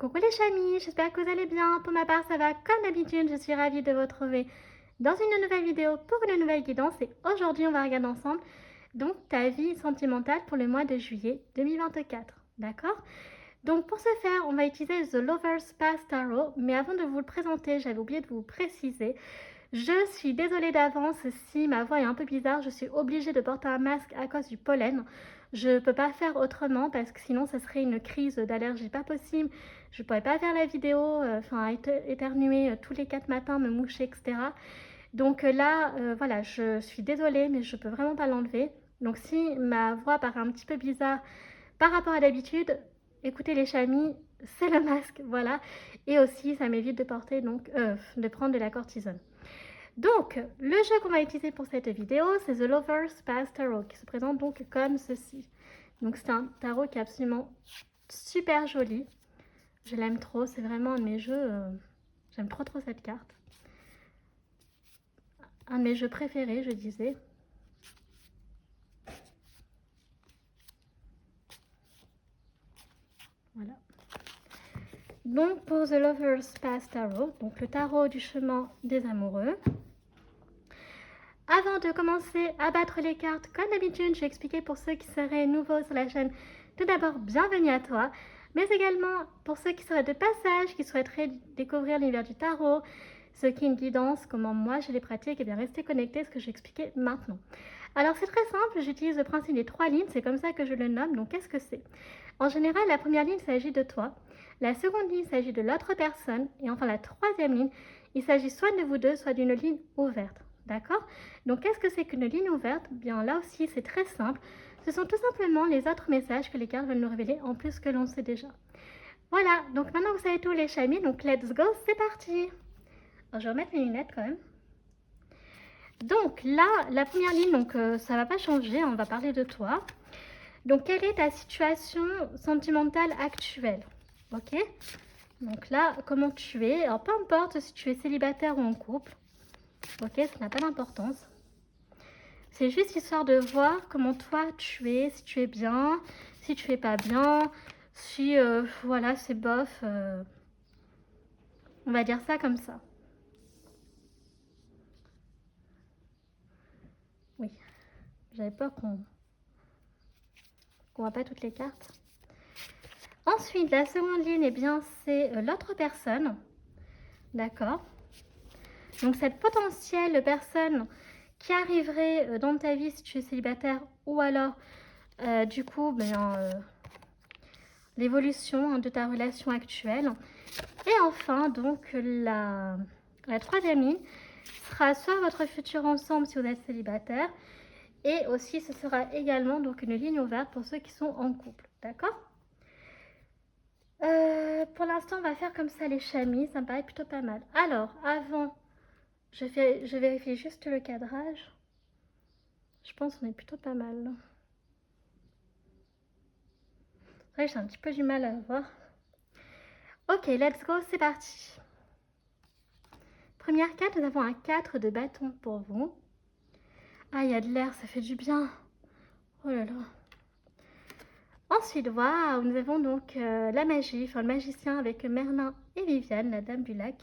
Coucou les chamis, j'espère que vous allez bien. Pour ma part, ça va comme d'habitude. Je suis ravie de vous retrouver dans une nouvelle vidéo pour une nouvelle guidance. Et aujourd'hui, on va regarder ensemble donc ta vie sentimentale pour le mois de juillet 2024. D'accord? Donc pour ce faire, on va utiliser The Lover's Path Tarot. Mais avant de vous le présenter, j'avais oublié de vous préciser. Je suis désolée d'avance si ma voix est un peu bizarre. Je suis obligée de porter un masque à cause du pollen. Je ne peux pas faire autrement parce que sinon, ça serait une crise d'allergie pas possible. Je ne pourrais pas faire la vidéo, éternuer tous les 4 matins, me moucher, etc. Donc là, voilà, je suis désolée, mais je ne peux vraiment pas l'enlever. Donc si ma voix paraît un petit peu bizarre par rapport à d'habitude, écoutez les chamis, c'est le masque, voilà. Et aussi, ça m'évite de porter, donc, de prendre de la cortisone. Donc, le jeu qu'on va utiliser pour cette vidéo, c'est The Lover's Path Tarot, qui se présente donc comme ceci. Donc, c'est un tarot qui est absolument super joli. Je l'aime trop, c'est vraiment un de mes jeux. J'aime trop cette carte. Un de mes jeux préférés, je disais. Voilà. Donc, pour The Lover's Path Tarot, donc le tarot du chemin des amoureux. Avant de commencer à battre les cartes, comme d'habitude, je vais expliquer pour ceux qui seraient nouveaux sur la chaîne. Tout d'abord, bienvenue à toi, mais également pour ceux qui seraient de passage, qui souhaiteraient découvrir l'univers du tarot, ce qui est une guidance, comment moi je les pratique, et bien restez connectés à ce que je vais expliquer maintenant. Alors c'est très simple, j'utilise le principe des 3 lignes, c'est comme ça que je le nomme, donc qu'est-ce que c'est? En général, la première ligne, il s'agit de toi, la seconde ligne, il s'agit de l'autre personne, et enfin la troisième ligne, il s'agit soit de vous deux, soit d'une ligne ouverte. D'accord? Donc, qu'est-ce que c'est qu'une ligne ouverte? Bien, là aussi, c'est très simple. Ce sont tout simplement les autres messages que les cartes veulent nous révéler en plus que l'on sait déjà. Voilà, donc maintenant vous savez tout les chamis, donc let's go, c'est parti. Alors, je vais remettre mes lunettes quand même. Donc là, la première ligne, donc ça va pas changer, on va parler de toi. Donc, quelle est ta situation sentimentale actuelle? Ok? Donc là, comment tu es? Alors, peu importe si tu es célibataire ou en couple. Ok, ça n'a pas d'importance. C'est juste histoire de voir comment toi tu es, si tu es bien, si tu es pas bien, si voilà c'est bof, on va dire ça comme ça. Oui, j'avais peur qu'on voit pas toutes les cartes. Ensuite, la seconde ligne, eh bien c'est l'autre personne, d'accord. Donc cette potentielle personne qui arriverait dans ta vie si tu es célibataire ou alors du coup l'évolution de ta relation actuelle. Et enfin, donc, la troisième ligne sera soit votre futur ensemble si vous êtes célibataire, et aussi ce sera également donc une ligne ouverte pour ceux qui sont en couple. D'accord? Pour l'instant, on va faire comme ça les chamis, ça me paraît plutôt pas mal. Alors, avant, je vérifie juste le cadrage. Je pense qu'on est plutôt pas mal. C'est vrai que j'ai un petit peu du mal à voir. Ok, let's go, c'est parti. Première carte, nous avons un 4 de bâton pour vous. Ah, il y a de l'air, ça fait du bien. Oh là là. Ensuite, waouh, nous avons donc la magie, enfin le magicien avec Merlin et Viviane, la dame du lac.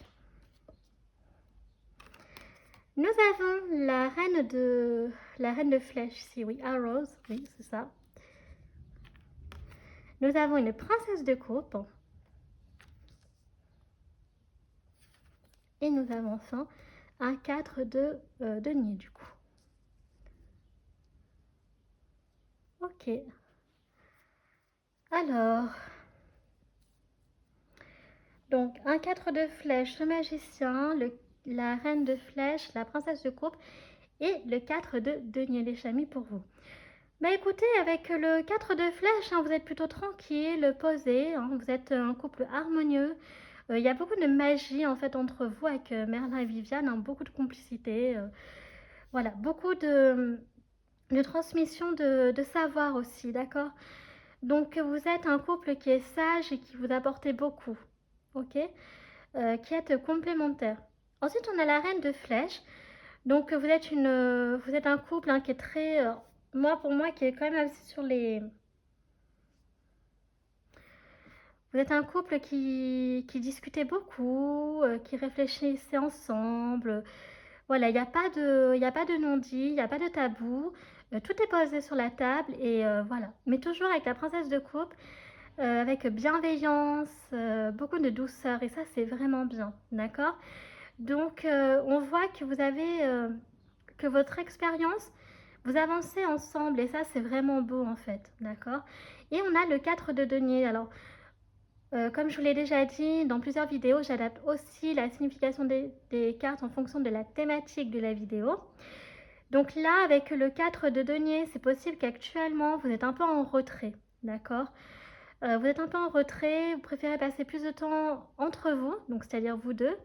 Nous avons la reine de flèche ici, oui, Arrows, oui, c'est ça. Nous avons une princesse de coupe. Et nous avons enfin un 4 de denier du coup. Ok. Alors, donc un 4 de flèche, le magicien, la reine de flèche, la princesse de coupe et le 4 de denier, les chamis pour vous. Bah écoutez, avec le 4 de flèche, hein, vous êtes plutôt tranquille, posé, hein, vous êtes un couple harmonieux. Il y a beaucoup de magie en fait entre vous avec Merlin et Viviane, hein, beaucoup de complicité. Voilà, beaucoup de transmission de savoir aussi, d'accord? Donc vous êtes un couple qui est sage et qui vous apporte beaucoup, ok? Qui êtes complémentaires. Ensuite, on a la reine de flèche. Donc vous êtes un couple hein, qui est très, pour moi, qui est quand même assez sur les... vous êtes un couple qui discutait beaucoup, qui réfléchissait ensemble. Voilà, il y a pas de non-dit, il n'y a pas de tabou. Tout est posé sur la table et voilà. Mais toujours avec la princesse de coupe, avec bienveillance, beaucoup de douceur et ça c'est vraiment bien, d'accord? Donc on voit que vous avez, que votre expérience, vous avancez ensemble et ça c'est vraiment beau en fait, d'accord? Et on a le 4 de denier. Alors comme je vous l'ai déjà dit dans plusieurs vidéos, j'adapte aussi la signification des cartes en fonction de la thématique de la vidéo. Donc là, avec le 4 de denier, c'est possible qu'actuellement, vous êtes un peu en retrait, d'accord? Vous êtes un peu en retrait, vous préférez passer plus de temps entre vous, donc c'est-à-dire vous deux.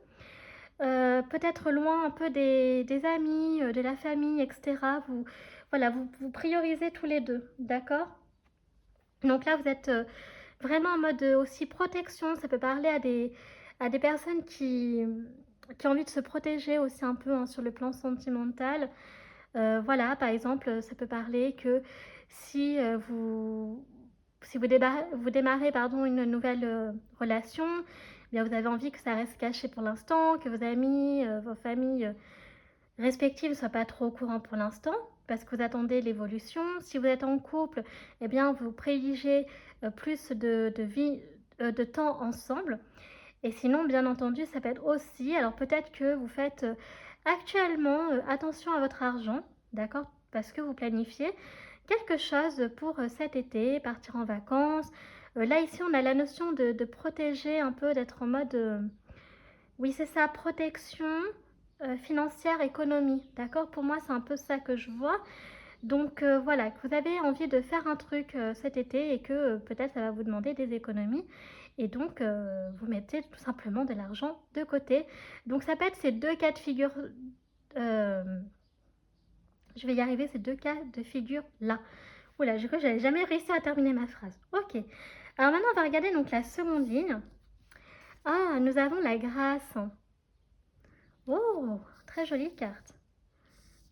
Peut-être loin un peu des amis, de la famille, etc. Voilà, vous priorisez tous les deux, d'accord? Donc là, vous êtes vraiment en mode aussi protection. Ça peut parler à des personnes qui ont envie de se protéger aussi un peu hein, sur le plan sentimental. Voilà, par exemple, ça peut parler que si vous démarrez pardon, une nouvelle relation, eh bien vous avez envie que ça reste caché pour l'instant, que vos amis, vos familles respectives ne soient pas trop au courant pour l'instant, parce que vous attendez l'évolution. Si vous êtes en couple, eh bien vous privilégiez plus de temps ensemble. Et sinon, bien entendu, ça peut être aussi, alors peut-être que vous faites actuellement attention à votre argent, d'accord? Parce que vous planifiez quelque chose pour cet été, partir en vacances. Là, ici, on a la notion de protéger un peu, d'être en mode, oui, c'est ça, protection financière, économie, d'accord? Pour moi, c'est un peu ça que je vois. Donc voilà, que vous avez envie de faire un truc cet été et que peut-être ça va vous demander des économies. Et donc vous mettez tout simplement de l'argent de côté. Donc ça peut être ces deux cas de figure. euh, je vais y arriver, ces deux cas de figure là. Oula, j'ai cru que j'avais jamais réussi à terminer ma phrase. Ok. Alors maintenant, on va regarder donc la seconde ligne. Ah, nous avons la grâce. Oh, très jolie carte.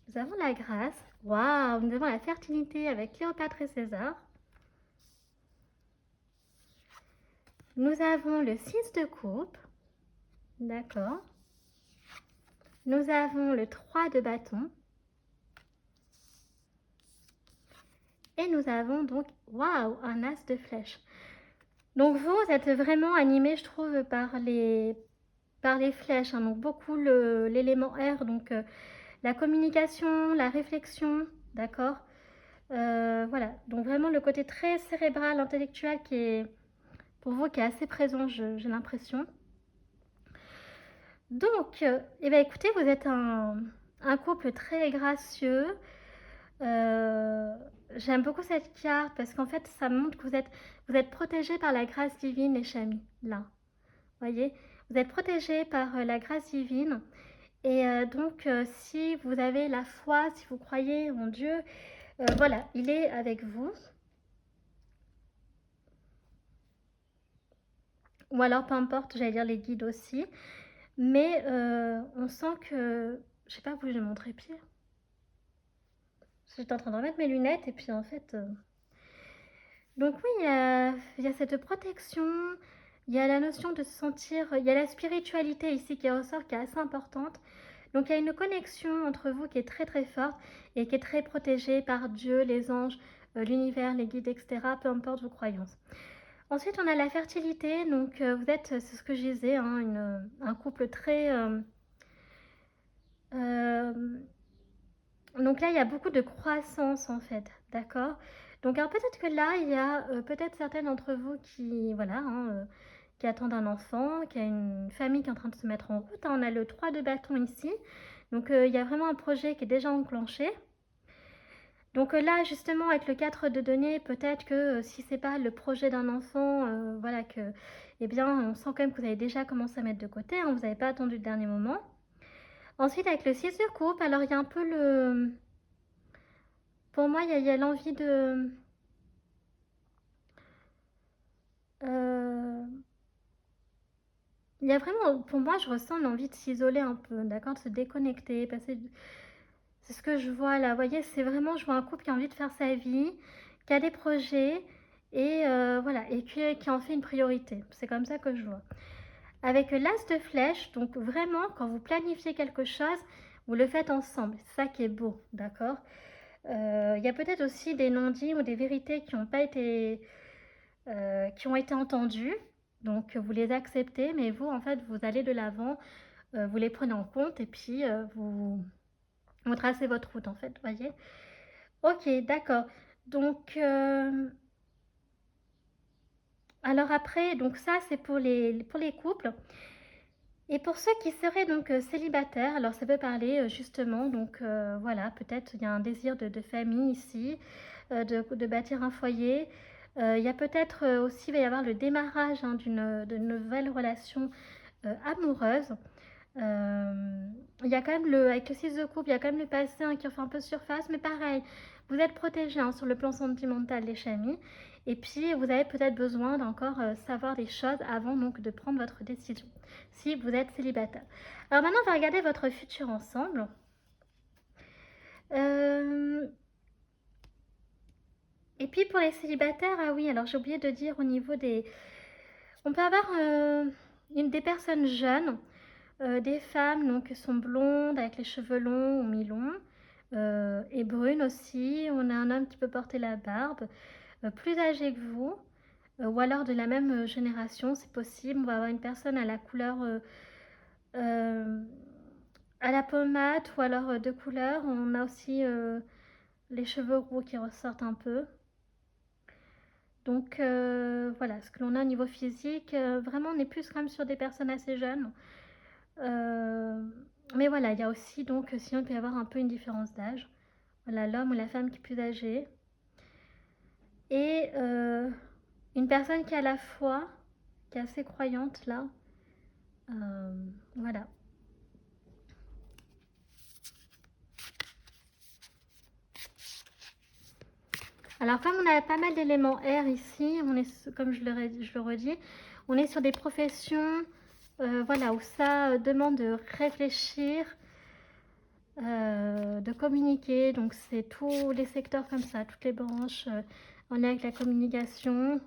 Nous avons la grâce. Waouh, nous avons la fertilité avec Cléopâtre et César. Nous avons le 6 de coupe. D'accord. Nous avons le 3 de bâton. Et nous avons donc, waouh, un as de flèche. Donc vous êtes vraiment animé, je trouve, par les flèches. Hein. Donc beaucoup l'élément R, donc la communication, la réflexion, d'accord. Voilà, donc vraiment le côté très cérébral, intellectuel qui est, pour vous, qui est assez présent, j'ai l'impression. Donc, eh bien, écoutez, vous êtes un couple très gracieux. J'aime beaucoup cette carte parce qu'en fait, ça montre que vous êtes protégé par la grâce divine, les chamis. Là, voyez, vous êtes protégé par la grâce divine. Et donc, si vous avez la foi, si vous croyez en Dieu, voilà, il est avec vous. Ou alors, peu importe, j'allais dire les guides aussi. Mais on sent que, je sais pas, vous, je vais montrer pire. J'étais en train de remettre mes lunettes et puis en fait... Donc oui, il y a cette protection, il y a la notion de se sentir... Il y a la spiritualité ici qui ressort, qui est assez importante. Donc il y a une connexion entre vous qui est très très forte et qui est très protégée par Dieu, les anges, l'univers, les guides, etc. Peu importe vos croyances. Ensuite, on a la fertilité. Donc vous êtes, c'est ce que je disais, hein, un couple très... donc là, il y a beaucoup de croissance en fait, d'accord? Donc alors peut-être que là, il y a peut-être certaines d'entre vous qui, voilà, hein, qui attendent un enfant, qui a une famille qui est en train de se mettre en route. Hein. On a le 3 de bâton ici. Donc il y a vraiment un projet qui est déjà enclenché. Donc là, justement, avec le 4 de denier, peut-être que si c'est pas le projet d'un enfant, voilà, que, eh bien, on sent quand même que vous avez déjà commencé à mettre de côté, hein, vous n'avez pas attendu le dernier moment. Ensuite, avec le 6 de coupe, alors il y a un peu le... Pour moi, il y a l'envie de... euh, il y a vraiment, pour moi, je ressens l'envie de s'isoler un peu, d'accord, de se déconnecter, passer... C'est ce que je vois là, vous voyez, c'est vraiment, je vois un couple qui a envie de faire sa vie, qui a des projets, et voilà, et qui en fait une priorité. C'est comme ça que je vois. Avec l'as de flèche, donc vraiment, quand vous planifiez quelque chose, vous le faites ensemble. C'est ça qui est beau, d'accord? Il y a peut-être aussi des non-dits ou des vérités qui n'ont pas été, qui ont été entendues. Donc vous les acceptez, mais vous, en fait, vous allez de l'avant, vous les prenez en compte et puis vous tracez votre route, en fait, voyez? Ok, d'accord. Donc, alors après, donc ça, c'est pour les couples. Et pour ceux qui seraient donc célibataires, alors ça peut parler justement, donc voilà, peut-être il y a un désir de famille ici, de bâtir un foyer. Il y a peut-être aussi, il va y avoir le démarrage hein, de nouvelles relations amoureuses. Il y a quand même avec le 6 de coupe, il y a quand même le passé hein, qui refait un peu surface, mais pareil, vous êtes protégé hein, sur le plan sentimental, les chamis. Et puis, vous avez peut-être besoin d'encore savoir des choses avant donc de prendre votre décision, si vous êtes célibataire. Alors maintenant, on va regarder votre futur ensemble. Euh, Et puis pour les célibataires, ah oui, alors j'ai oublié de dire au niveau des... On peut avoir des personnes jeunes, des femmes donc, qui sont blondes avec les cheveux longs ou mi-longs, et brunes aussi. On a un homme qui peut porter la barbe, plus âgé que vous, ou alors de la même génération, c'est possible. On va avoir une personne à la couleur, euh, à la pommade, ou alors de couleur. On a aussi les cheveux roux qui ressortent un peu. Donc voilà, ce que l'on a au niveau physique, vraiment on est plus quand même sur des personnes assez jeunes. Euh, mais voilà, il y a aussi donc, sinon il peut y avoir un peu une différence d'âge. Voilà, l'homme ou la femme qui est plus âgé. Et une personne qui a la foi, qui est assez croyante là. Voilà. Alors comme on a pas mal d'éléments R ici, on est, comme je le redis, on est sur des professions voilà, où ça demande de réfléchir, de communiquer. Donc c'est tous les secteurs comme ça, toutes les branches en lien avec la communication.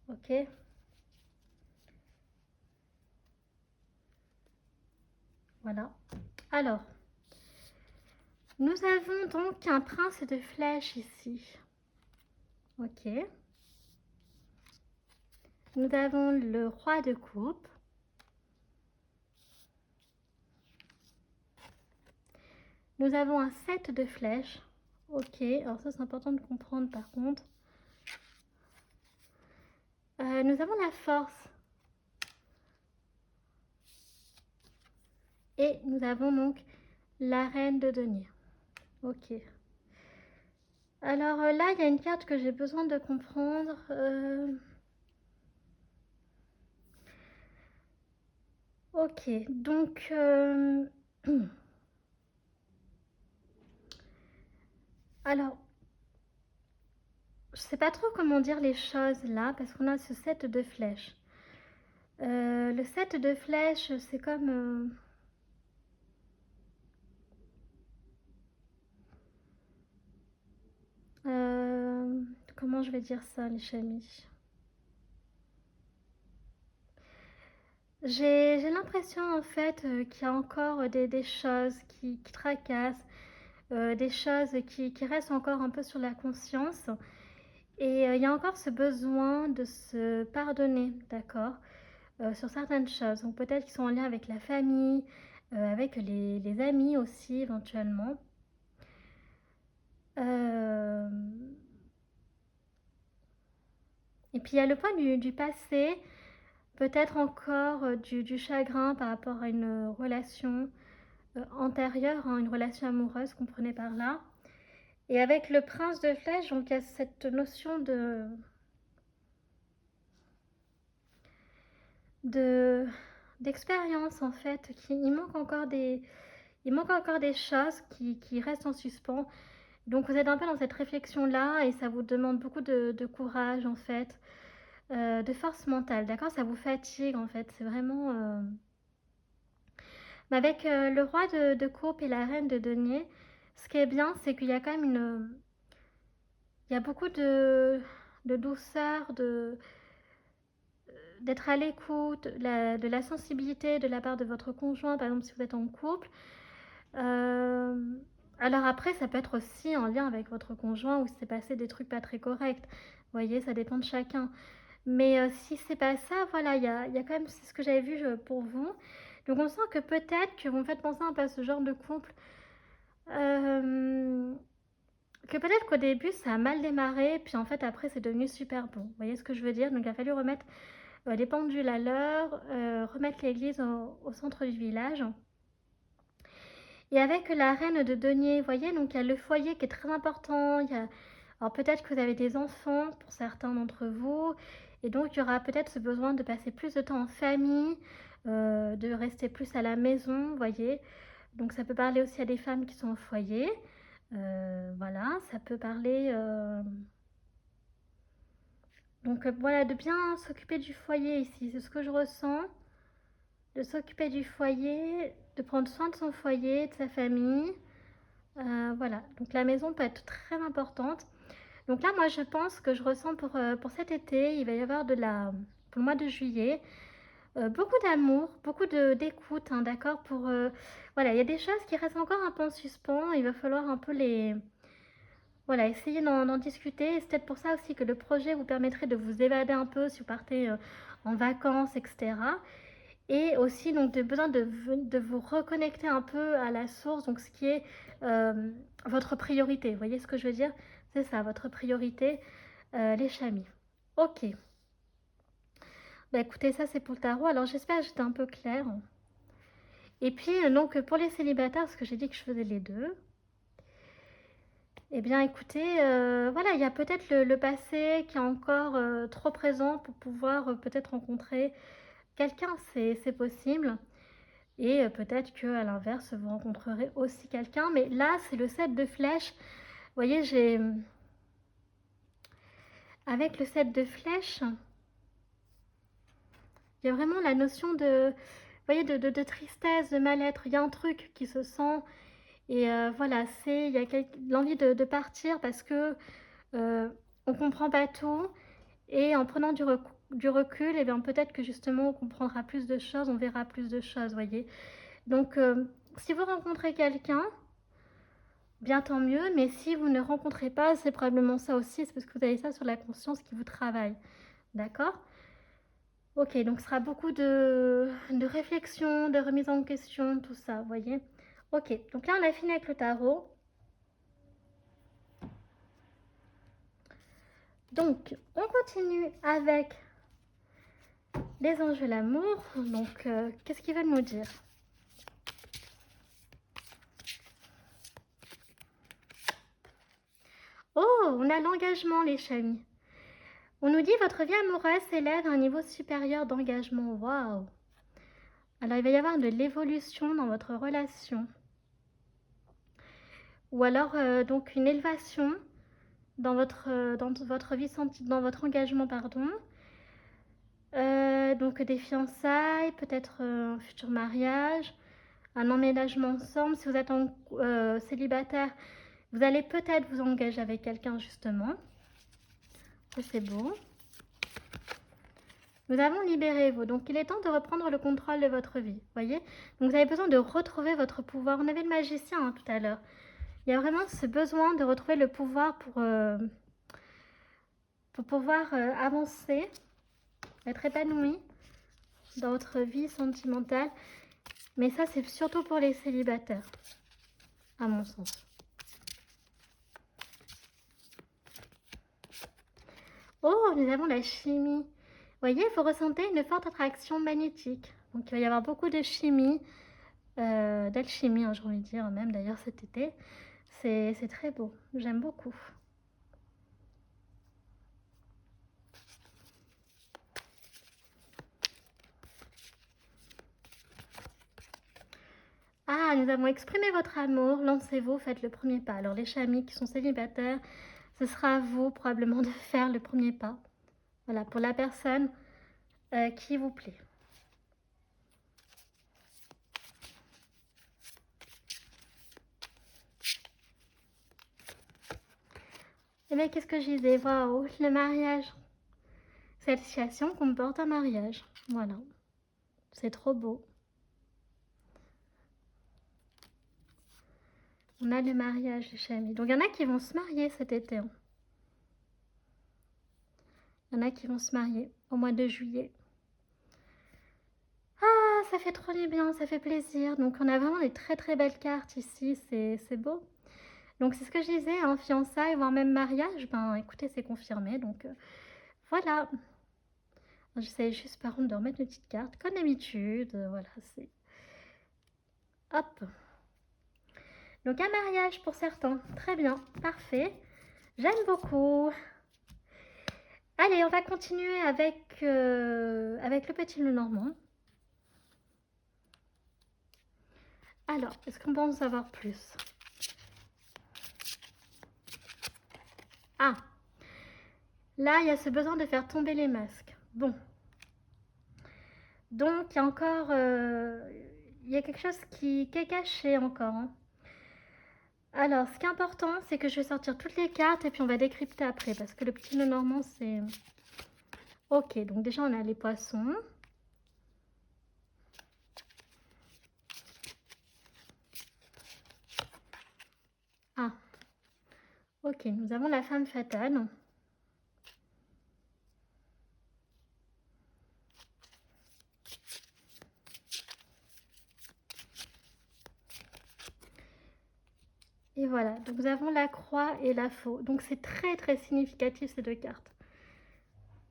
Ok. Voilà. Alors, nous avons donc un prince de flèches ici. Ok. Nous avons le roi de coupe. Nous avons un 7 de flèches. Ok, alors ça c'est important de comprendre par contre. Nous avons la force. Et nous avons donc la reine de denier. Ok. Alors là, il y a une carte que j'ai besoin de comprendre. Ok, donc... alors, je sais pas trop comment dire les choses là, parce qu'on a ce 7 de flèches. Le 7 de flèches, c'est comme... comment je vais dire ça, les chamis? J'ai l'impression en fait qu'il y a encore des choses qui tracassent, des choses qui restent encore un peu sur la conscience. Et il y a encore ce besoin de se pardonner, d'accord, sur certaines choses. Donc peut-être qu'ils sont en lien avec la famille, avec les amis aussi éventuellement. Euh, Et puis il y a le point du passé, peut-être encore du chagrin par rapport à une relation antérieure, hein, une relation amoureuse, comprenez par là. Et avec le prince de flèche, donc il y a cette notion de d'expérience en fait, il manque encore des choses qui restent en suspens. Donc vous êtes un peu dans cette réflexion là et ça vous demande beaucoup de courage en fait, de force mentale, d'accord? Ça vous fatigue en fait, c'est vraiment... Mais avec le roi de coupe et la reine de denier, Ce qui est bien, c'est qu'il y a quand même il y a beaucoup de douceur, d'être à l'écoute, de la sensibilité de la part de votre conjoint, par exemple si vous êtes en couple. Euh, alors après, ça peut être aussi en lien avec votre conjoint où s'est passé des trucs pas très corrects. Vous voyez, ça dépend de chacun. Mais si c'est pas ça, voilà, il y a quand même, c'est ce que j'avais vu pour vous. Donc on sent que peut-être que vous me faites penser un peu à ce genre de couple. Euh, que peut-être qu'au début ça a mal démarré, puis en fait après c'est devenu super bon. Vous voyez ce que je veux dire? Donc il a fallu remettre les pendules à l'heure, remettre l'église au centre du village. Et avec la reine de denier, vous voyez, donc il y a le foyer qui est très important. Alors peut-être que vous avez des enfants pour certains d'entre vous. Et donc il y aura peut-être ce besoin de passer plus de temps en famille, de rester plus à la maison, vous voyez. Donc ça peut parler aussi à des femmes qui sont au foyer. Voilà, ça peut parler... Donc voilà, de bien s'occuper du foyer ici, c'est ce que je ressens. De s'occuper du foyer, de prendre soin de son foyer, de sa famille. Voilà, donc la maison peut être très importante. Donc là, moi, je pense que je ressens pour cet été, il va y avoir pour le mois de juillet, beaucoup d'amour, beaucoup d'écoute, hein, d'accord voilà, il y a des choses qui restent encore un peu en suspens. Il va falloir un peu voilà, essayer d'en discuter. C'est peut-être pour ça aussi que le projet vous permettrait de vous évader un peu si vous partez en vacances, etc. Et aussi donc de besoin de vous reconnecter un peu à la source, donc ce qui est votre priorité. Vous voyez ce que je veux dire? C'est ça, votre priorité, les chamis. Ok. Bah écoutez, ça c'est pour le tarot. Alors j'espère que j'étais un peu claire. Et puis donc pour les célibataires, parce que j'ai dit que je faisais les deux. Eh bien écoutez, voilà, il y a peut-être le passé qui est encore trop présent pour pouvoir peut-être rencontrer quelqu'un, c'est possible. Et peut-être que à l'inverse, vous rencontrerez aussi quelqu'un. Mais là, c'est le 7 de flèches. Vous voyez, avec le 7 de flèches, il y a vraiment la notion vous voyez, de tristesse, de mal-être. Il y a un truc qui se sent. Et voilà, il y a l'envie de partir parce que on comprend pas tout. Et en prenant du recul, et bien peut-être que justement on comprendra plus de choses, on verra plus de choses, voyez. Donc, si vous rencontrez quelqu'un, bien tant mieux, mais si vous ne rencontrez pas, c'est probablement ça aussi, c'est parce que vous avez ça sur la conscience qui vous travaille. D'accord? Ok, donc ce sera beaucoup de réflexion, de remise en question, tout ça, vous voyez? Ok, donc là on a fini avec le tarot. Donc, on continue avec les anges de l'amour. Donc, qu'est-ce qu'ils veulent nous dire? Oh, on a l'engagement, les chamis. On nous dit votre vie amoureuse s'élève à un niveau supérieur d'engagement. Waouh! Alors, il va y avoir de l'évolution dans votre relation. Ou alors, donc, une élévation dans votre vie, dans votre engagement, pardon. Donc, des fiançailles, peut-être un futur mariage, un emménagement ensemble. Si vous êtes célibataire, vous allez peut-être vous engager avec quelqu'un, justement. Ça, c'est beau. Nous avons libéré vous. Donc, il est temps de reprendre le contrôle de votre vie. Voyez? Donc, vous avez besoin de retrouver votre pouvoir. On avait le magicien hein, tout à l'heure. Il y a vraiment ce besoin de retrouver le pouvoir pour pouvoir avancer, être épanoui dans votre vie sentimentale. Mais ça, c'est surtout pour les célibataires, à mon sens. Oh, nous avons la chimie. Voyez, vous ressentez une forte attraction magnétique. Donc, il va y avoir beaucoup de chimie, d'alchimie, hein, j'ai envie de dire, même d'ailleurs cet été. C'est très beau, j'aime beaucoup. Ah, nous avons exprimé votre amour, lancez-vous, faites le premier pas. Alors les chamis qui sont célibataires, ce sera à vous probablement de faire le premier pas. Voilà, pour la personne qui vous plaît. Et bien, qu'est-ce que je disais? Waouh, le mariage. Cette situation comporte un mariage. Voilà. C'est trop beau. On a le mariage, les chamis. Donc, il y en a qui vont se marier cet été. Hein. Il y en a qui vont se marier au mois de juillet. Ah, ça fait trop du bien, ça fait plaisir. Donc, on a vraiment des très très belles cartes ici. C'est beau. Donc, c'est ce que je disais, hein, fiançailles, voire même mariage. Ben, écoutez, c'est confirmé. Donc, voilà. J'essaie juste par contre de remettre une petite carte, comme d'habitude. Voilà, c'est... Hop. Donc, un mariage pour certains. Très bien, parfait. J'aime beaucoup. Allez, on va continuer avec, avec le petit Lenormand. Alors, est-ce qu'on peut en savoir plus? Ah, là, il y a ce besoin de faire tomber les masques. Bon. Donc, il y a encore... il y a quelque chose qui est caché encore. Hein. Alors, ce qui est important, c'est que je vais sortir toutes les cartes et puis on va décrypter après. Parce que le petit Lenormand, c'est... Ok, donc déjà, on a les poissons. Ah, ok, nous avons la femme fatale. Et voilà, donc nous avons la croix et la faux. Donc c'est très très significatif ces deux cartes.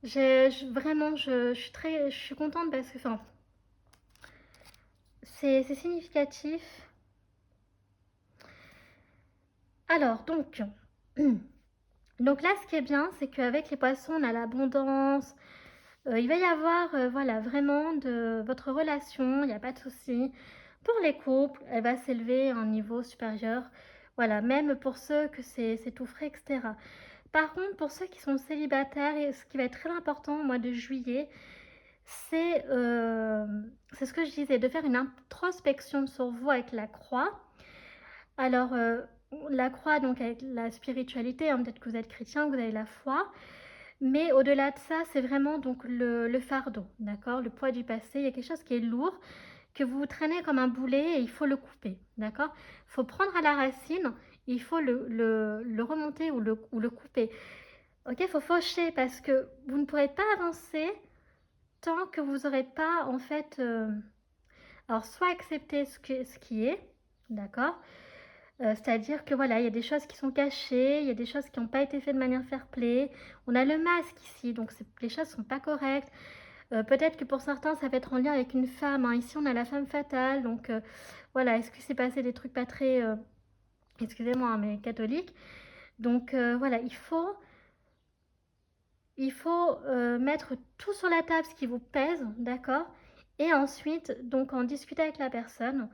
Vraiment, je suis contente parce que enfin, c'est significatif. Alors donc, donc là ce qui est bien, c'est qu'avec les poissons, on a l'abondance. Il va y avoir voilà, vraiment de votre relation, il n'y a pas de souci. Pour les couples, elle va s'élever à un niveau supérieur. Voilà, même pour ceux que c'est tout frais, etc. Par contre, pour ceux qui sont célibataires, et ce qui va être très important au mois de juillet, c'est ce que je disais, de faire une introspection sur vous avec la croix. Alors, la croix, donc avec la spiritualité, hein, peut-être que vous êtes chrétien, vous avez la foi. Mais au-delà de ça, c'est vraiment donc le fardeau, d'accord? Le poids du passé, il y a quelque chose qui est lourd, que vous traînez comme un boulet et il faut le couper, d'accord? Il faut prendre à la racine, il faut le remonter ou le couper. Ok, il faut faucher parce que vous ne pourrez pas avancer tant que vous n'aurez pas, en fait, alors soit accepter ce qui est, d'accord? C'est-à-dire que voilà, il y a des choses qui sont cachées, il y a des choses qui n'ont pas été faites de manière fair-play. On a le masque ici, donc les choses ne sont pas correctes. Peut-être que pour certains, ça va être en lien avec une femme. Hein. Ici, on a la femme fatale, donc voilà, est-ce que c'est passé des trucs pas très, excusez-moi, hein, mais catholiques. Donc voilà, il faut mettre tout sur la table, ce qui vous pèse, d'accord? Et ensuite, donc en discuter avec la personne,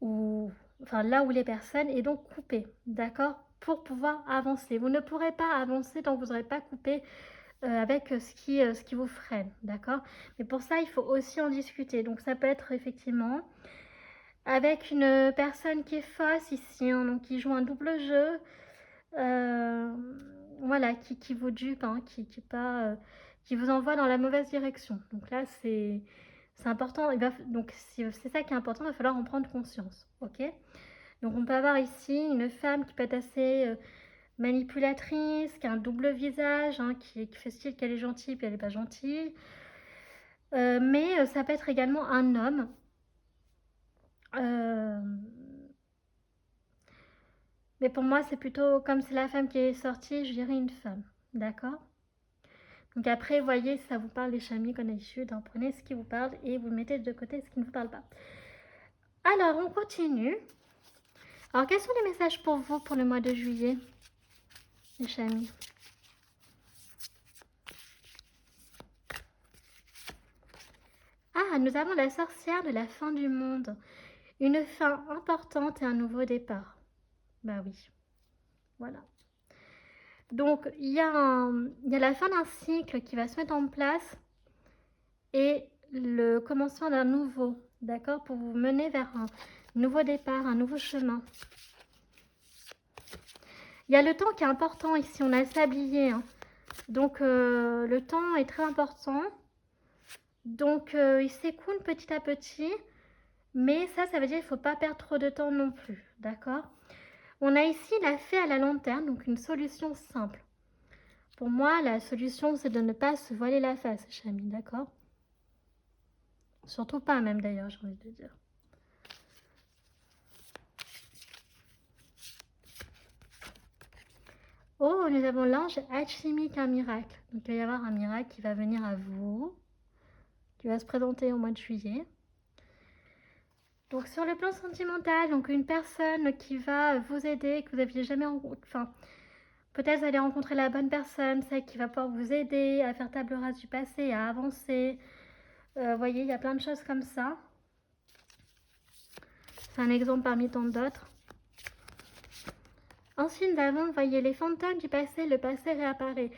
ou enfin là où les personnes, et donc couper, d'accord? Pour pouvoir avancer. Vous ne pourrez pas avancer tant que vous n'aurez pas coupé avec ce qui vous freine, d'accord? Mais pour ça, il faut aussi en discuter. Donc ça peut être effectivement avec une personne qui est fausse ici, hein, donc qui joue un double jeu, euh, voilà, qui vous dupe, hein, qui vous envoie dans la mauvaise direction. Donc là, c'est important. Donc c'est ça qui est important, il va falloir en prendre conscience, ok? Donc on peut avoir ici une femme qui peut être assez manipulatrice, qui a un double visage, hein, qui fait style qu'elle est gentille puis elle n'est pas gentille. Mais ça peut être également un homme. Euh, mais pour moi, c'est plutôt, comme c'est la femme qui est sortie, je dirais une femme. D'accord? Donc après, voyez si ça vous parle les chamis qu'on a issus. Donc prenez ce qui vous parle et vous mettez de côté ce qui ne vous parle pas. Alors, on continue. Alors, quels sont les messages pour vous pour le mois de juillet, les chamis? Ah, nous avons la sorcière de la fin du monde. Une fin importante et un nouveau départ. Bah oui, voilà. Donc, il y a la fin d'un cycle qui va se mettre en place et le commencement d'un nouveau, d'accord, pour vous mener vers un nouveau départ, un nouveau chemin. Il y a le temps qui est important ici, on a le sablier, hein. Donc le temps est très important. Donc il s'écoule petit à petit. Mais ça veut dire qu'il ne faut pas perdre trop de temps non plus, d'accord? On a ici la fée à la lanterne, donc une solution simple. Pour moi, la solution, c'est de ne pas se voiler la face, Chami, d'accord? Surtout pas même d'ailleurs, j'ai envie de dire. Oh, nous avons l'ange alchimique, un miracle. Donc il va y avoir un miracle qui va venir à vous, qui va se présenter au mois de juillet. Donc sur le plan sentimental, donc une personne qui va vous aider, que vous n'aviez jamais rencontré, enfin, peut-être vous allez rencontrer la bonne personne, celle qui va pouvoir vous aider à faire table rase du passé, à avancer. Vous voyez, il y a plein de choses comme ça. C'est un exemple parmi tant d'autres. Ensuite, nous avons, vous voyez, les fantômes du passé, le passé réapparaît.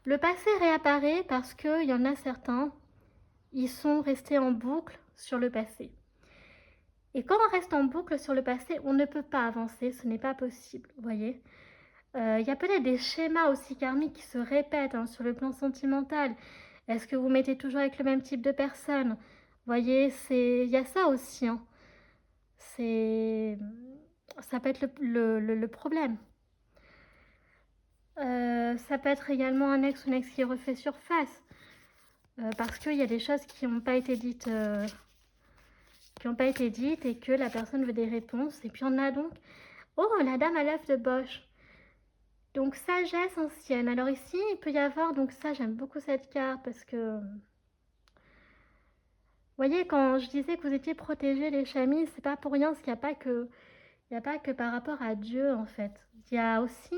Le passé réapparaît parce qu'il y en a certains, ils sont restés en boucle sur le passé. Et quand on reste en boucle sur le passé, on ne peut pas avancer, ce n'est pas possible, vous voyez. Il y a peut-être des schémas aussi karmiques qui se répètent hein, sur le plan sentimental. Est-ce que vous mettez toujours avec le même type de personne? Vous voyez, il y a ça aussi. Hein. Ça peut être le problème. Ça peut être également un ex ou une ex qui refait surface. Parce qu'il y a des choses qui n'ont pas été dites... et que la personne veut des réponses. Et puis on a donc... Oh, la dame à l'œuf de Bosch. Donc sagesse ancienne. Alors ici, il peut y avoir... Donc ça, j'aime beaucoup cette carte parce que... Vous voyez, quand je disais que vous étiez protégés, les chamis, c'est pas pour rien, parce qu'il n'y a pas que... Il n'y a pas que par rapport à Dieu, en fait. Il y a aussi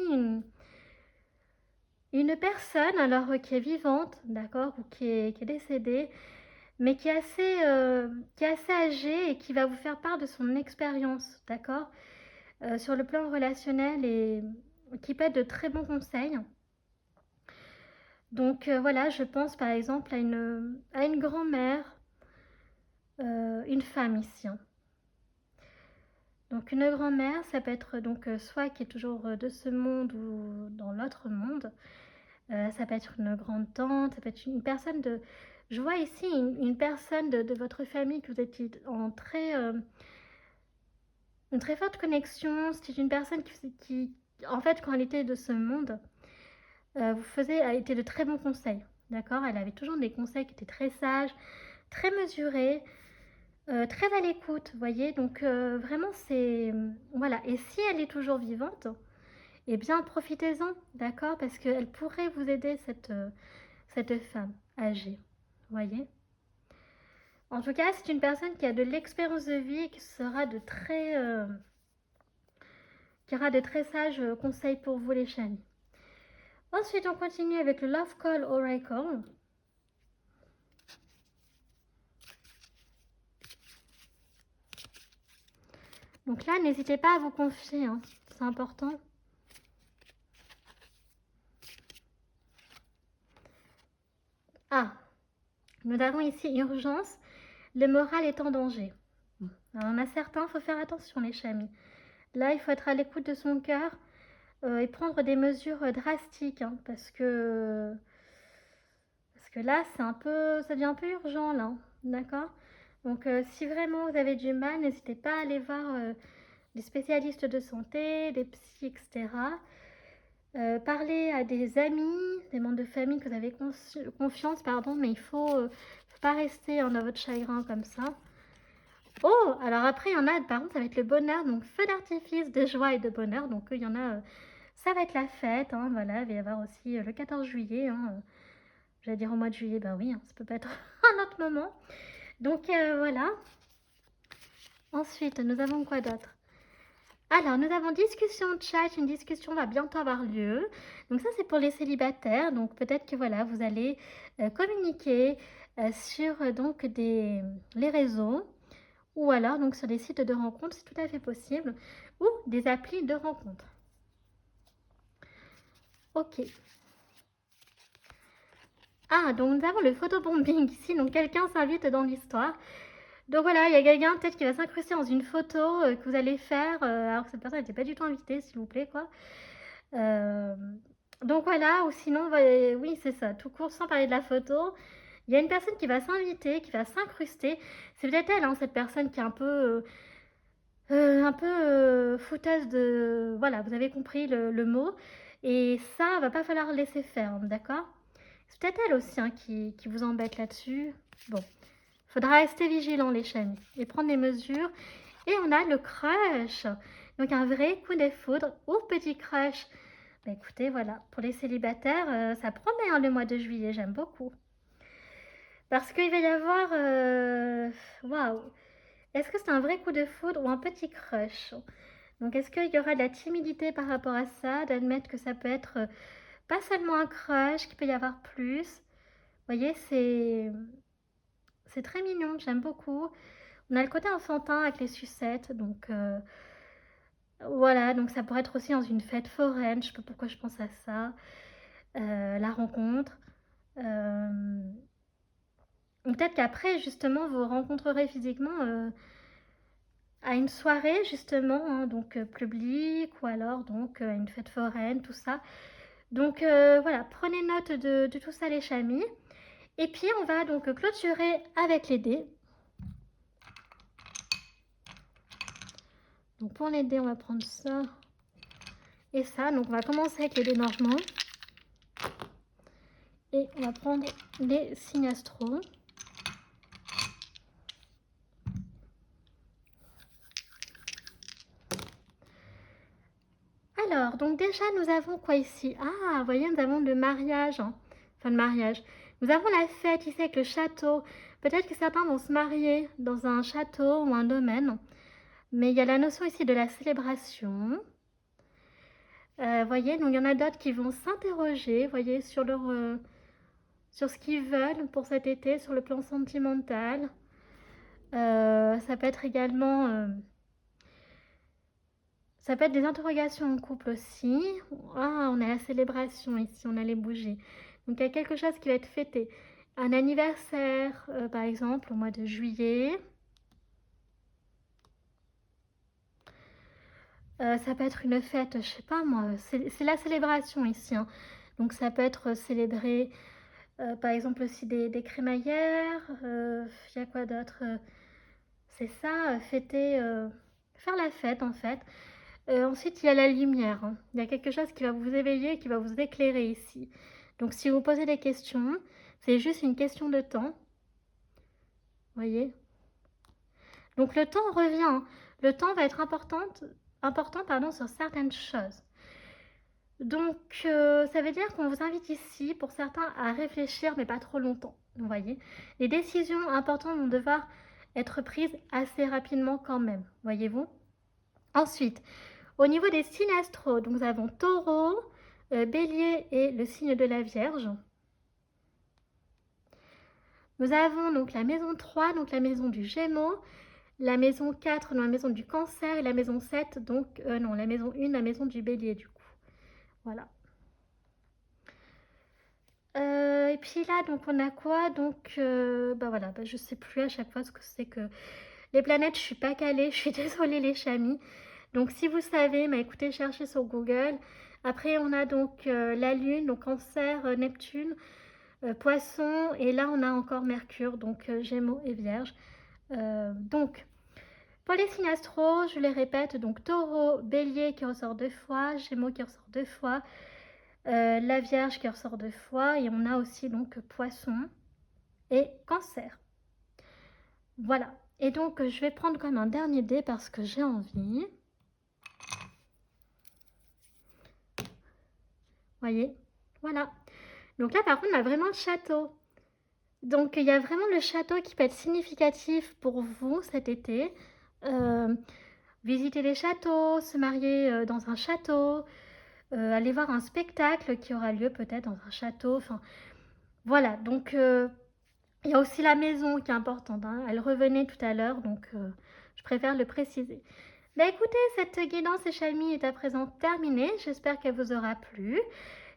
une personne, alors, qui est vivante, d'accord, ou qui est décédée, mais qui est assez âgée et qui va vous faire part de son expérience, d'accord, sur le plan relationnel et qui peut être de très bons conseils. Donc voilà, je pense par exemple à une grand-mère, une femme ici. Hein. Donc une grand-mère, ça peut être donc soit qui est toujours de ce monde ou dans l'autre monde. Ça peut être une grande-tante, ça peut être une personne de... Je vois ici une personne de votre famille que vous étiez en une très forte connexion. C'est une personne qui, en fait, quand elle était de ce monde, a été de très bons conseils. D'accord? Elle avait toujours des conseils qui étaient très sages, très mesurés, très à l'écoute, vous voyez? Donc vraiment, c'est... Voilà. Et si elle est toujours vivante, eh bien, profitez-en, d'accord? Parce qu'elle pourrait vous aider, cette femme âgée, vous voyez? En tout cas, c'est une personne qui a de l'expérience de vie et qui aura de très sages conseils pour vous, les chamis. Ensuite, on continue avec le Love Call Oracle. Donc là, n'hésitez pas à vous confier, hein, c'est important. Ah, nous avons ici urgence, le moral est en danger. Alors, on a certains, il faut faire attention, les chamis. Là, il faut être à l'écoute de son cœur et prendre des mesures drastiques, hein, parce que là, ça devient un peu urgent, là, d'accord? Donc, si vraiment vous avez du mal, n'hésitez pas à aller voir des spécialistes de santé, des psys, etc. Parler à des amis, des membres de famille que vous avez confiance, pardon, mais il faut pas rester dans votre chagrin comme ça. Oh, alors après, il y en a, par contre, ça va être le bonheur, donc feu d'artifice de joie et de bonheur. Donc, il y en a, ça va être la fête, hein, voilà. Il va y avoir aussi le 14 juillet, hein, j'allais dire au mois de juillet, bah oui, hein, ça peut pas être un autre moment. Donc, voilà. Ensuite, nous avons quoi d'autre? Alors, nous avons discussion de chat, une discussion va bientôt avoir lieu. Donc ça, c'est pour les célibataires. Donc peut-être que voilà, vous allez communiquer sur donc les réseaux ou alors donc sur des sites de rencontres, c'est tout à fait possible, ou des applis de rencontres. Ok. Ah, donc nous avons le photobombing ici, donc quelqu'un s'invite dans l'histoire. Donc voilà, il y a quelqu'un peut-être qui va s'incruster dans une photo que vous allez faire, alors que cette personne n'était pas du tout invitée, s'il vous plaît, quoi. Euh, donc voilà, ou sinon, oui, c'est ça, tout court, sans parler de la photo. Il y a une personne qui va s'inviter, qui va s'incruster. C'est peut-être elle, hein, cette personne qui est un peu fouteuse de... Voilà, vous avez compris le mot. Et ça, va pas falloir laisser faire, hein, d'accord? C'est peut-être elle aussi, hein, qui vous embête là-dessus. Bon, faudra rester vigilant, les chamis, et prendre des mesures. Et on a le crush. Donc un vrai coup de foudre ou petit crush. Bah écoutez, voilà, pour les célibataires, ça promet, hein, le mois de juillet, j'aime beaucoup. Parce qu'il va y avoir... Waouh! Est-ce que c'est un vrai coup de foudre ou un petit crush? Donc est-ce qu'il y aura de la timidité par rapport à ça, d'admettre que ça peut être pas seulement un crush, qu'il peut y avoir plus? Vous voyez, c'est très mignon, j'aime beaucoup. On a le côté enfantin avec les sucettes, donc voilà, donc ça pourrait être aussi dans une fête foraine, je sais pas pourquoi je pense à ça. La rencontre. Euh, Peut-être qu'après, justement, vous rencontrerez physiquement à une soirée, justement, hein, donc publique, ou alors donc à une fête foraine, tout ça. Donc voilà, prenez note de tout ça, les chamis. Et puis, on va donc clôturer avec les dés. Donc pour les dés, on va prendre ça et ça. Donc on va commencer avec les dés normands. Et on va prendre les signes astro. Alors, donc déjà, nous avons quoi ici? Ah, vous voyez, nous avons le mariage, hein. Enfin, le mariage. Nous avons la fête ici avec le château. Peut-être que certains vont se marier dans un château ou un domaine. Mais il y a la notion ici de la célébration. Voyez, donc il y en a d'autres qui vont s'interroger, voyez, sur sur ce qu'ils veulent pour cet été, sur le plan sentimental. Ça peut être également... ça peut être des interrogations en couple aussi. Ah, on a la célébration ici, on a les bougies. Donc il y a quelque chose qui va être fêté. Un anniversaire, par exemple, au mois de juillet. Ça peut être une fête, je sais pas moi, c'est la célébration ici, hein. Donc ça peut être célébré, par exemple aussi des crémaillères. Il y a quoi d'autre? C'est ça, fêter, faire la fête en fait. Ensuite, il y a la lumière, hein. Il y a quelque chose qui va vous éveiller, qui va vous éclairer ici. Donc si vous posez des questions, c'est juste une question de temps. Voyez? Donc le temps revient, hein. Le temps va être important pardon, sur certaines choses. Donc ça veut dire qu'on vous invite ici, pour certains, à réfléchir, mais pas trop longtemps. Vous voyez? Les décisions importantes vont devoir être prises assez rapidement quand même. Voyez-vous? Ensuite, au niveau des signes astro, donc nous avons Taureau, Bélier et le signe de la Vierge. Nous avons donc la maison 3, donc la maison du Gémeaux, la maison 4, la maison du Cancer, et la maison 7, donc non, la maison 1, la maison du Bélier du coup. Voilà. Et puis là, donc on a quoi? Donc, bah voilà, bah, je sais plus à chaque fois ce que c'est que les planètes. Je suis pas calée, je suis désolée les chamis. Donc si vous savez, bah, écoutez, cherchez sur Google. Après, on a donc la Lune, donc Cancer, Neptune, Poisson, et là on a encore Mercure, donc Gémeaux et Vierge. Donc, pour les signes astro, je les répète, donc Taureau, Bélier qui ressort 2 fois, Gémeaux qui ressort 2 fois, la Vierge qui ressort 2 fois, et on a aussi donc Poisson et Cancer. Voilà. Et donc, je vais prendre quand même un dernier dé parce que j'ai envie. Voyez? Voilà. Donc là, par contre, on a vraiment le château. Donc, il y a vraiment le château qui peut être significatif pour vous cet été. Euh, Visiter les châteaux, se marier dans un château, aller voir un spectacle qui aura lieu peut-être dans un château. Enfin, voilà. Donc, il y a aussi la maison qui est importante, hein. Elle revenait tout à l'heure, donc je préfère le préciser. Bah écoutez, cette guidance Echalmi est à présent terminée. J'espère qu'elle vous aura plu.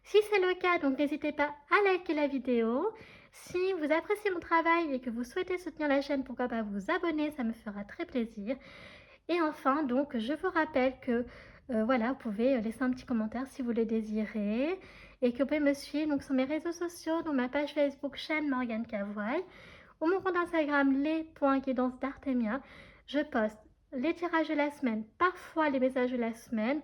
Si c'est le cas, donc n'hésitez pas à liker la vidéo. Si vous appréciez mon travail et que vous souhaitez soutenir la chaîne, pourquoi pas vous abonner, ça me fera très plaisir. Et enfin, donc, je vous rappelle que Voilà, vous pouvez laisser un petit commentaire si vous le désirez et que vous pouvez me suivre donc, sur mes réseaux sociaux, donc ma page Facebook chaîne Morgane Cavoye ou mon compte Instagram les.guidance d'Artemia. Je poste les tirages de la semaine, parfois les messages de la semaine,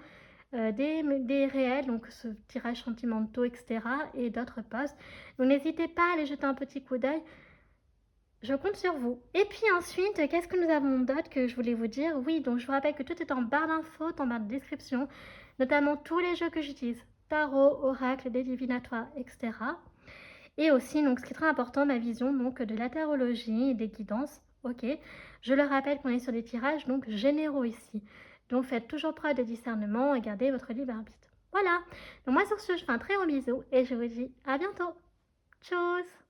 des réels, donc ce tirage sentimentaux, etc. et d'autres posts. Donc n'hésitez pas à aller jeter un petit coup d'œil. Je compte sur vous. Et puis ensuite, qu'est-ce que nous avons d'autre que je voulais vous dire? Oui, donc je vous rappelle que tout est en barre d'infos, en barre de description, notamment tous les jeux que j'utilise, tarot, oracle, des divinatoires, etc. Et aussi, donc, ce qui est très important, ma vision donc, de la tarologie et des guidances. Ok, je le rappelle qu'on est sur des tirages donc généraux ici. Donc faites toujours preuve de discernement et gardez votre libre arbitre. Voilà, donc moi sur ce, je fais un très gros bisou et je vous dis à bientôt. Tchuss.